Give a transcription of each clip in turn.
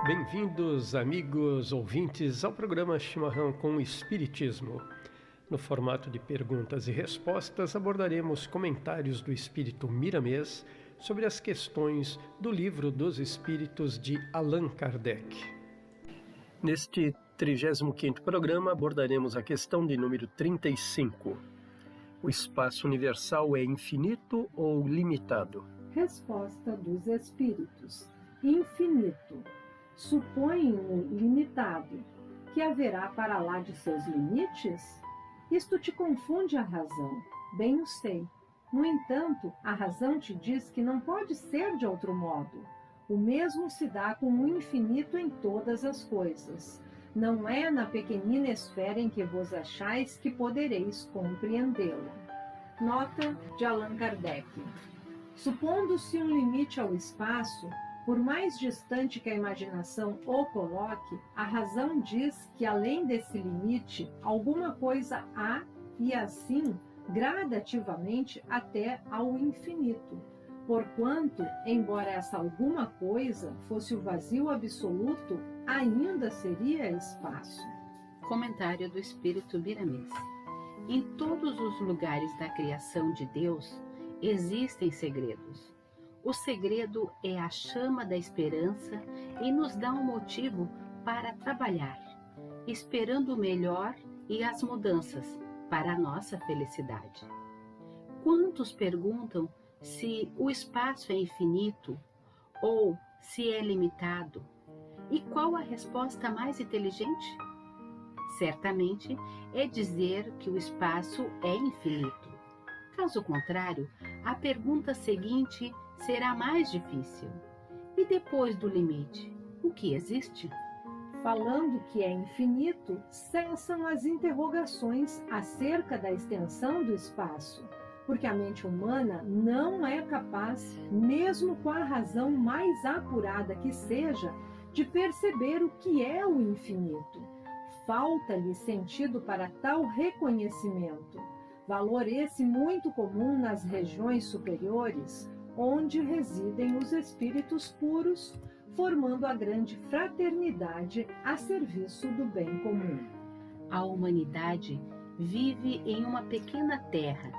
Bem-vindos, amigos ouvintes, ao programa Chimarrão com o Espiritismo. No formato de perguntas e respostas, abordaremos comentários do espírito Miramês sobre as questões do Livro dos Espíritos de Allan Kardec. Neste 35º programa, abordaremos a questão de número 35. O espaço universal é infinito ou limitado? Resposta dos Espíritos: infinito. Supõe-o limitado, que haverá para lá de seus limites? Isto te confunde a razão, bem o sei. No entanto, a razão te diz que não pode ser de outro modo. O mesmo se dá com o infinito em todas as coisas. Não é na pequenina esfera em que vos achais que podereis compreendê-lo. Nota de Allan Kardec. Supondo-se um limite ao espaço, por mais distante que a imaginação o coloque, a razão diz que além desse limite, alguma coisa há e assim, gradativamente, até ao infinito. Porquanto, embora essa alguma coisa fosse o vazio absoluto, ainda seria espaço. Comentário do Espírito Miramês. Em todos os lugares da criação de Deus existem segredos. O segredo é a chama da esperança e nos dá um motivo para trabalhar, esperando o melhor e as mudanças para a nossa felicidade. Quantos perguntam se o espaço é infinito ou se é limitado? E qual a resposta mais inteligente? Certamente é dizer que o espaço é infinito. Caso contrário, a pergunta seguinte será mais difícil. E depois do limite, o que existe? Falando que é infinito, cessam as interrogações acerca da extensão do espaço, porque a mente humana não é capaz, mesmo com a razão mais apurada que seja, de perceber o que é o infinito. Falta-lhe sentido para tal reconhecimento, valor esse muito comum nas regiões superiores, onde residem os espíritos puros, formando a grande fraternidade a serviço do bem comum. A humanidade vive em uma pequena terra,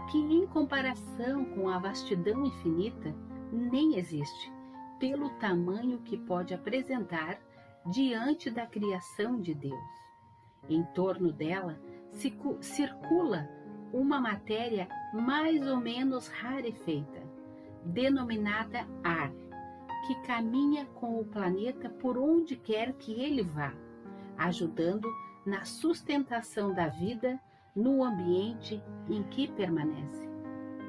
que em comparação com a vastidão infinita, nem existe, pelo tamanho que pode apresentar diante da criação de Deus. Em torno dela circula uma matéria mais ou menos rarefeita, denominada ar, que caminha com o planeta por onde quer que ele vá, ajudando na sustentação da vida no ambiente em que permanece.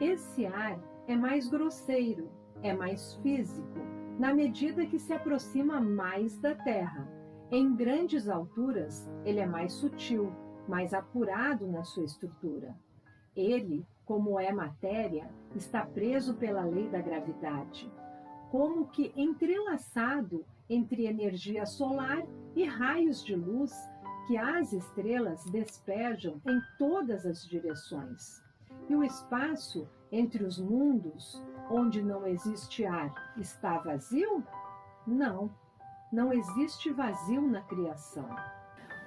Esse ar é mais grosseiro, é mais físico, na medida que se aproxima mais da Terra. Em grandes alturas, ele é mais sutil, mais apurado na sua estrutura. Ele, como é matéria, está preso pela lei da gravidade, como que entrelaçado entre energia solar e raios de luz que as estrelas despejam em todas as direções. E o espaço entre os mundos, onde não existe ar, está vazio? Não, não existe vazio na criação.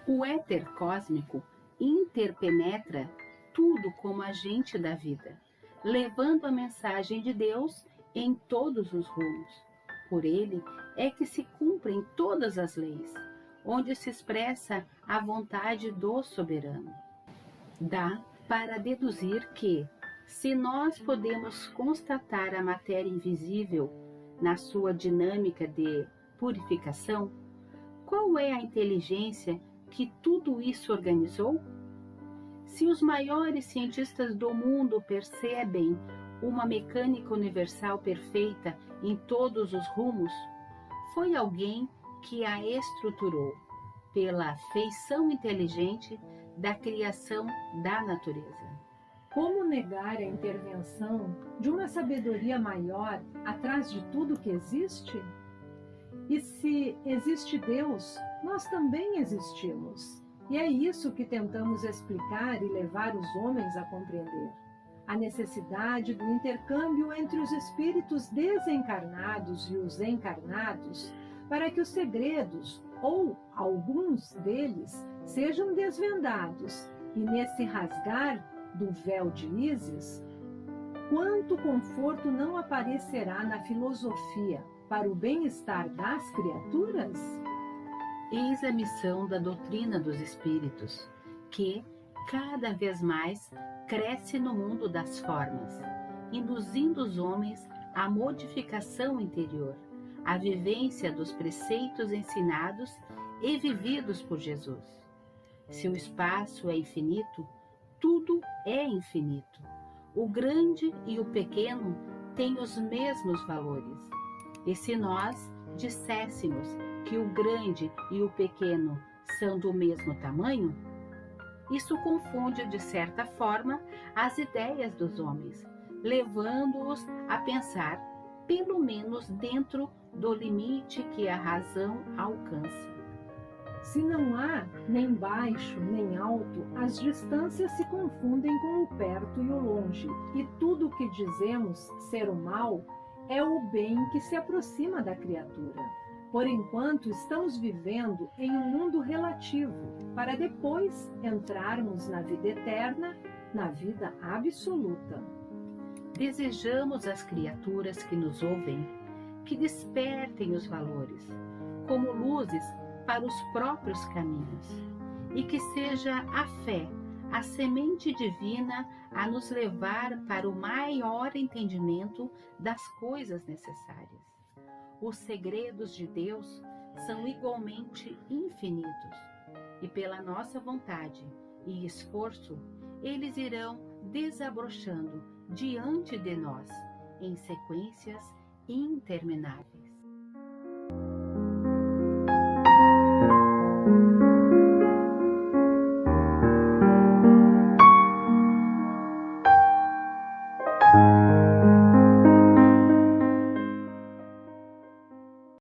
O éter cósmico interpenetra tudo como agente da vida, levando a mensagem de Deus em todos os rumos. Por ele é que se cumprem todas as leis, onde se expressa a vontade do soberano. Dá para deduzir que, se nós podemos constatar a matéria invisível na sua dinâmica de purificação, qual é a inteligência que tudo isso organizou? Se os maiores cientistas do mundo percebem uma mecânica universal perfeita em todos os rumos, foi alguém que a estruturou pela feição inteligente da criação da natureza. Como negar a intervenção de uma sabedoria maior atrás de tudo que existe? E se existe Deus, nós também existimos. E é isso que tentamos explicar e levar os homens a compreender. a necessidade do intercâmbio entre os espíritos desencarnados e os encarnados, para que os segredos, ou alguns deles, sejam desvendados, e nesse rasgar do véu de Ísis, quanto conforto não aparecerá na filosofia para o bem-estar das criaturas? Eis a missão da doutrina dos espíritos, que, cada vez mais, cresce no mundo das formas, induzindo os homens à modificação interior, à vivência dos preceitos ensinados e vividos por Jesus. Se o espaço é infinito, tudo é infinito. O grande e o pequeno têm os mesmos valores. E se nós disséssemos que o grande e o pequeno são do mesmo tamanho, isso confunde, de certa forma, as ideias dos homens, levando-os a pensar, pelo menos dentro do limite que a razão alcança. Se não há nem baixo nem alto, as distâncias se confundem com o perto e o longe, e tudo o que dizemos ser o mal é o bem que se aproxima da criatura. Por enquanto, estamos vivendo em um mundo relativo, para depois entrarmos na vida eterna, na vida absoluta. Desejamos às criaturas que nos ouvem que despertem os valores, como luzes para os próprios caminhos, e que seja a fé, a semente divina, a nos levar para o maior entendimento das coisas necessárias. Os segredos de Deus são igualmente infinitos, e pela nossa vontade e esforço, eles irão desabrochando diante de nós, em sequências intermináveis.